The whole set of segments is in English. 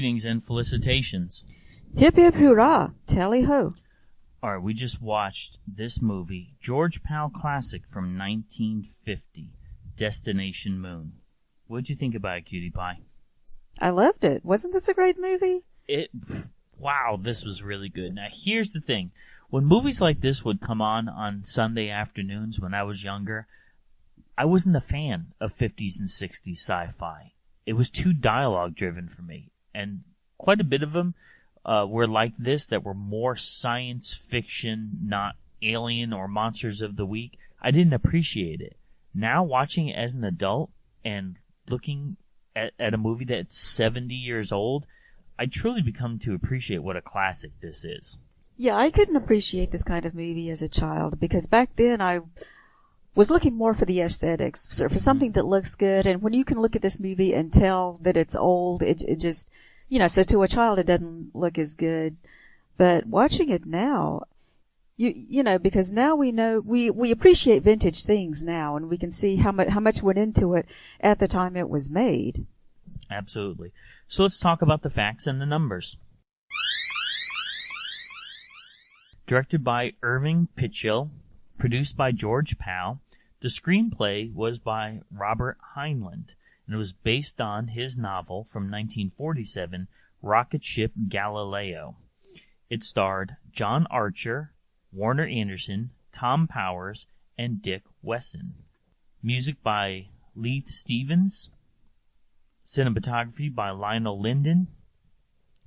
Greetings and felicitations. Hip hip hurrah, tally ho. Alright, we just watched this movie, George Pal classic from 1950, Destination Moon. What'd you think about it, Cutie Pie? I loved it. Wasn't this a great movie? Wow, this was really good. Now, here's the thing. When movies like this would come on Sunday afternoons when I was younger, I wasn't a fan of 50s and 60s sci-fi. It was too dialogue-driven for me. And quite a bit of them were like this, that were more science fiction, not alien or monsters of the week. I didn't appreciate it. Now, watching it as an adult and looking at a movie that's 70 years old, I truly become to appreciate what a classic this is. Yeah, I couldn't appreciate this kind of movie as a child because back then I was looking more for the aesthetics, for something that looks good. And when you can look at this movie and tell that it's old, it just, so to a child it doesn't look as good. But watching it now, because now we know, we appreciate vintage things now, and we can see how much went into it at the time it was made. Absolutely. So let's talk about the facts and the numbers. Directed by Irving Pitchell, produced by George Pal, the screenplay was by Robert Heinlein, and it was based on his novel from 1947, Rocket Ship Galileo. It starred John Archer, Warner Anderson, Tom Powers, and Dick Wesson. Music by Leith Stevens. Cinematography by Lionel Linden.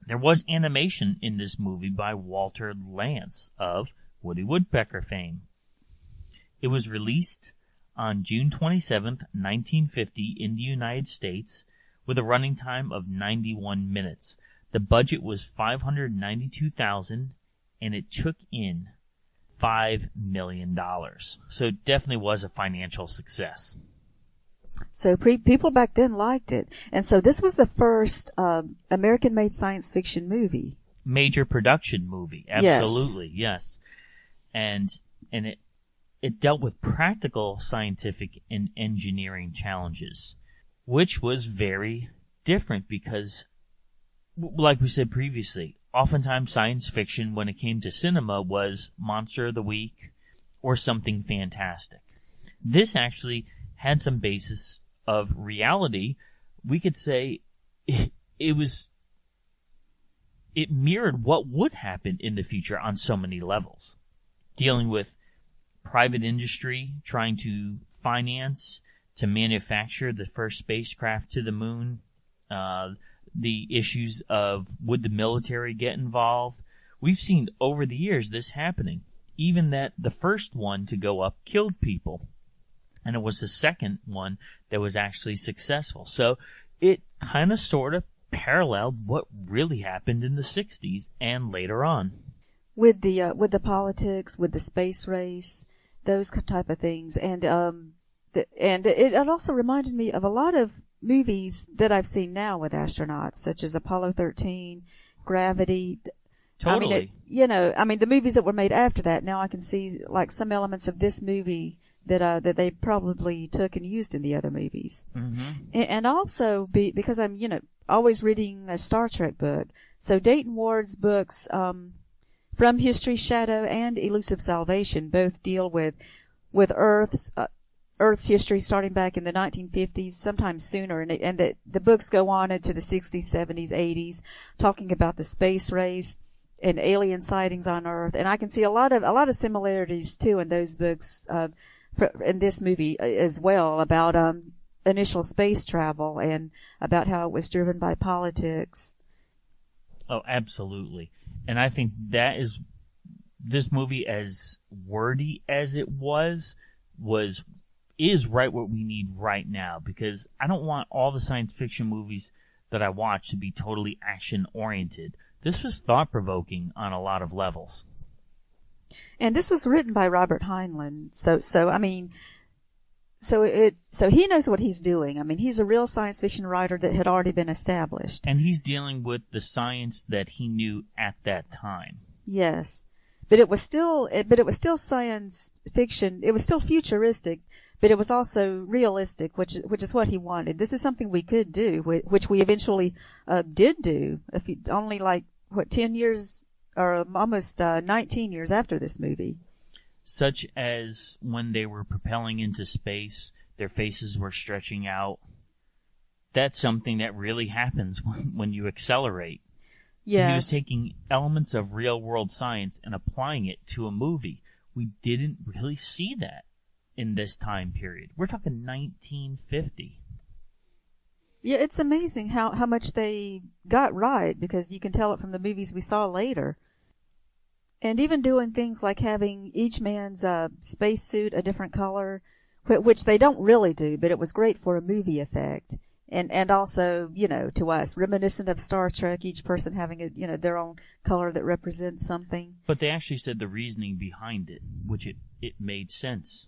There was animation in this movie by Walter Lantz of Woody Woodpecker fame. It was released on June 27th, 1950 in the United States with a running time of 91 minutes. The budget was $592,000 and it took in $5 million. So it definitely was a financial success. So people back then liked it. And so this was the first American-made science fiction movie. Major production movie. Absolutely, yes. And it dealt with practical scientific and engineering challenges, which was very different because, like we said previously, oftentimes science fiction, when it came to cinema, was Monster of the Week or something fantastic. This actually had some basis of reality. We could say it mirrored what would happen in the future on so many levels, dealing with private industry trying to finance to manufacture the first spacecraft to the moon, the issues of would the military get involved. We've seen over the years this happening, even that the first one to go up killed people. And it was the second one that was actually successful. So it kind of sort of paralleled what really happened in the 60s and later on. With the politics, with the space race, those type of things. And it also reminded me of a lot of movies that I've seen now with astronauts, such as Apollo 13, Gravity. Totally. The movies that were made after that, now I can see like some elements of this movie that they probably took and used in the other movies. Mm-hmm. And also because I'm, always reading a Star Trek book. So Dayton Ward's books, From History's Shadow and Elusive Salvation, both deal with Earth's history starting back in the 1950s, sometimes sooner, and the books go on into the 60s, 70s, 80s, talking about the space race and alien sightings on Earth. And I can see a lot of similarities too in those books, in this movie as well, about initial space travel and about how it was driven by politics. Oh, absolutely. And I think that is, this movie, as wordy as it is right what we need right now, because I don't want all the science fiction movies that I watch to be totally action-oriented. This was thought-provoking on a lot of levels. And this was written by Robert Heinlein, so he knows what he's doing. I mean, he's a real science fiction writer that had already been established. And he's dealing with the science that he knew at that time. Yes. But it was still science fiction. It was still futuristic, but it was also realistic, which is what he wanted. This is something we could do, which we eventually did do. Only 10 years or almost 19 years after this movie. Such as when they were propelling into space, their faces were stretching out. That's something that really happens when you accelerate. So yes. He was taking elements of real-world science and applying it to a movie. We didn't really see that in this time period. We're talking 1950. Yeah, it's amazing how much they got right, because you can tell it from the movies we saw later. And even doing things like having each man's spacesuit a different color, which they don't really do, but it was great for a movie effect. And also, to us, reminiscent of Star Trek, each person having their own color that represents something. But they actually said the reasoning behind it, which it made sense.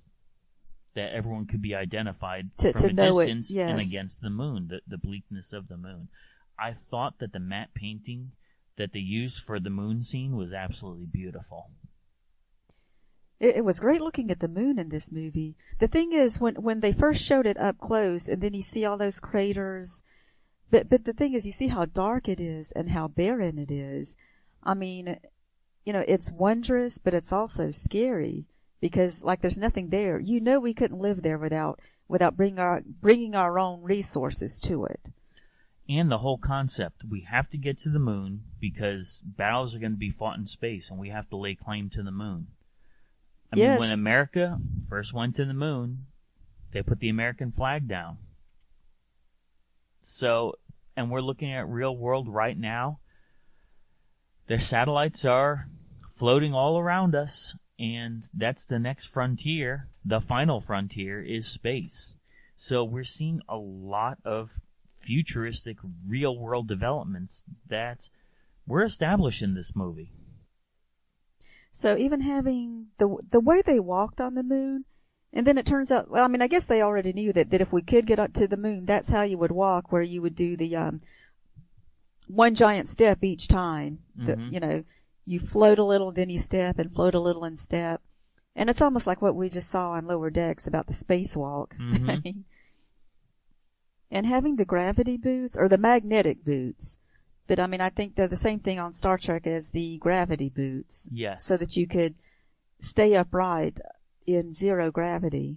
That everyone could be identified from a distance yes. and against the moon, the bleakness of the moon. I thought that the matte painting that they used for the moon scene was absolutely beautiful. It was great looking at the moon in this movie. The thing is, when they first showed it up close, and then you see all those craters, but the thing is, you see how dark it is and how barren it is. I mean, it's wondrous, but it's also scary, because there's nothing there. We couldn't live there without bringing our own resources to it. And the whole concept, we have to get to the moon because battles are going to be fought in space, and we have to lay claim to the moon. I mean, when America first went to the moon, they put the American flag down. So, and we're looking at real world right now. Their satellites are floating all around us, and that's the next frontier. The final frontier is space. So we're seeing a lot of futuristic real world developments that were established in this movie. So even having the way they walked on the moon, and then it turns out, well, I mean, I guess they already knew that if we could get up to the moon, that's how you would walk, where you would do the one giant step each time. Mm-hmm. You float a little, then you step, and float a little and step. And it's almost like what we just saw on Lower Decks about the spacewalk. Mm-hmm. And having the gravity boots, or the magnetic boots. But I mean, I think they're the same thing on Star Trek as the gravity boots. Yes. So that you could stay upright in zero gravity.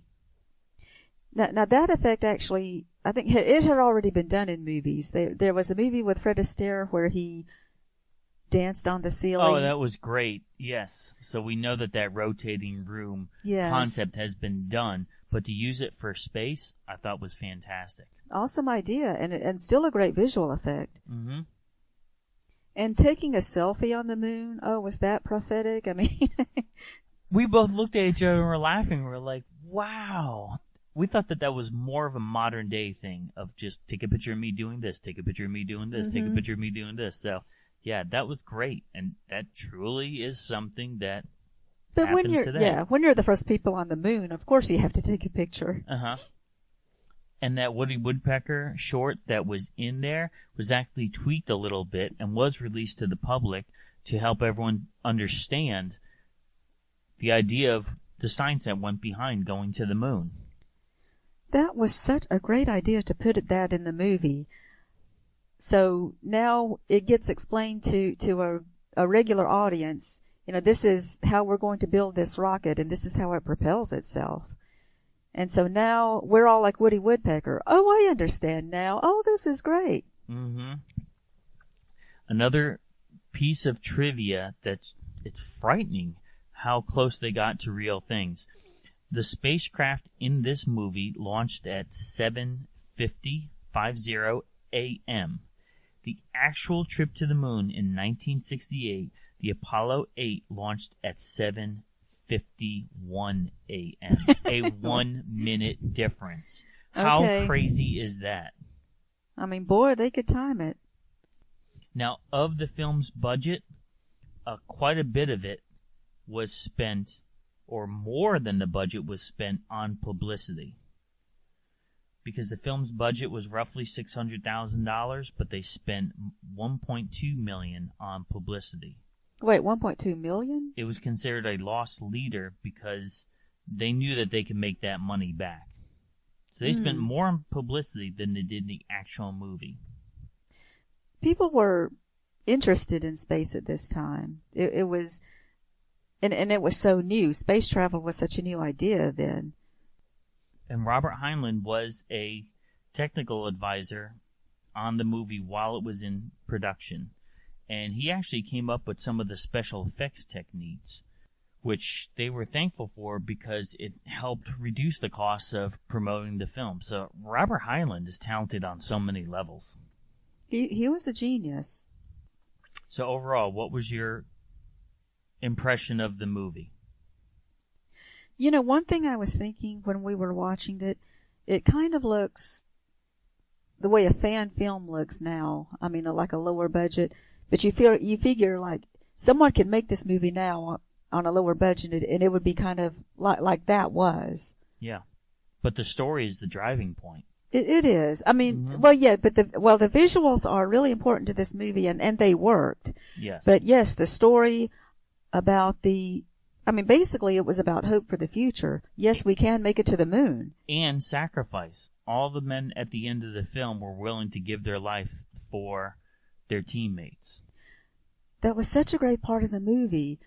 Now that effect actually, I think it had already been done in movies. There was a movie with Fred Astaire where he danced on the ceiling. Oh, that was great. Yes. So we know that rotating room concept has been done, but to use it for space, I thought was fantastic. Awesome idea, and still a great visual effect. Mm-hmm. And taking a selfie on the moon, was that prophetic? I mean... We both looked at each other and were laughing. We were like, wow. We thought that was more of a modern day thing of just take a picture of me doing this, take a picture of me doing this, Mm-hmm. take a picture of me doing this. So, yeah, that was great. And that truly is something that happens today. Yeah, when you're the first people on the moon, of course you have to take a picture. Uh-huh. And that Woody Woodpecker short that was in there was actually tweaked a little bit and was released to the public to help everyone understand the idea of the science that went behind going to the moon. That was such a great idea to put that in the movie. So now it gets explained to a regular audience. This is how we're going to build this rocket, and this is how it propels itself. And so now we're all like Woody Woodpecker. Oh, I understand now. Oh, this is great. Mm-hmm. Another piece of trivia it's frightening how close they got to real things. The spacecraft in this movie launched at 7:50 a.m. The actual trip to the moon in 1968, the Apollo 8 launched at 7:51 a.m. A 1 minute difference. How crazy is that? I mean, boy, they could time it. Now, of the film's budget, quite a bit of it was spent, or more than the budget was spent on publicity. Because the film's budget was roughly $600,000, but they spent $1.2 million on publicity. Wait, $1.2 million? It was considered a lost leader because they knew that they could make that money back. So they spent more on publicity than they did in the actual movie. People were interested in space at this time. It was, and it was so new. Space travel was such a new idea then. And Robert Heinlein was a technical advisor on the movie while it was in production. And he actually came up with some of the special effects techniques, which they were thankful for because it helped reduce the costs of promoting the film. So Robert Heinlein is talented on so many levels. He was a genius. So overall, what was your impression of the movie? You know, one thing I was thinking when we were watching it, it kind of looks the way a fan film looks now. I mean, like a lower budget, but you figure like someone could make this movie now on a lower budget, and it would be kind of like that was. Yeah, but the story is the driving point. It is. I mean, well, yeah, but the visuals are really important to this movie, and they worked. Yes. But yes, the story about basically it was about hope for the future. Yes, we can make it to the moon. And sacrifice. All the men at the end of the film were willing to give their life for their teammates. That was such a great part of the movie.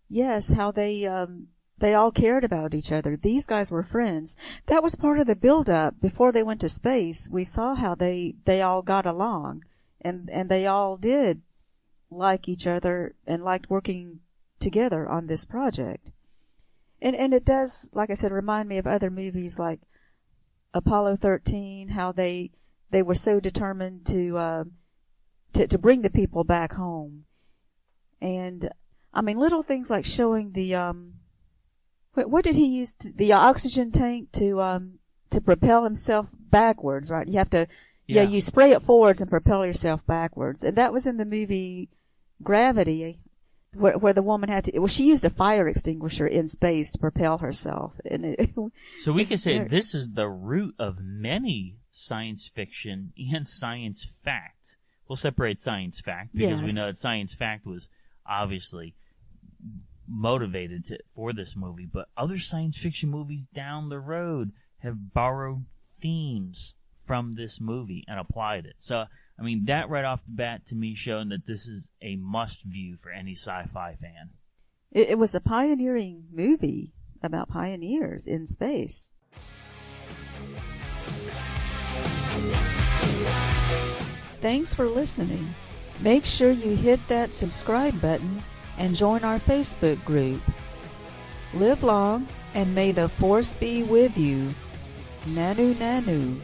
Yes, how they all cared about each other. These guys were friends. That was part of the build-up before they went to space. We saw how they all got along, and they all did like each other and liked working together on this project. And it does, like I said, remind me of other movies like Apollo 13, how they were so determined to bring the people back home. And I mean, little things like showing the what did he use? The oxygen tank to propel himself backwards, right? You have to, you spray it forwards and propel yourself backwards. And that was in the movie Gravity, where the woman had to, she used a fire extinguisher in space to propel herself. And so we can say this is the root of many science fiction and science fact. We'll separate science fact because we know that science fact was obviously motivated for this movie, but other science fiction movies down the road have borrowed themes from this movie and applied it. So, I mean, that right off the bat to me showing that this is a must-view for any sci-fi fan. It was a pioneering movie about pioneers in space. Thanks for listening. Make sure you hit that subscribe button and join our Facebook group. Live long, and may the force be with you. Nanu Nanu.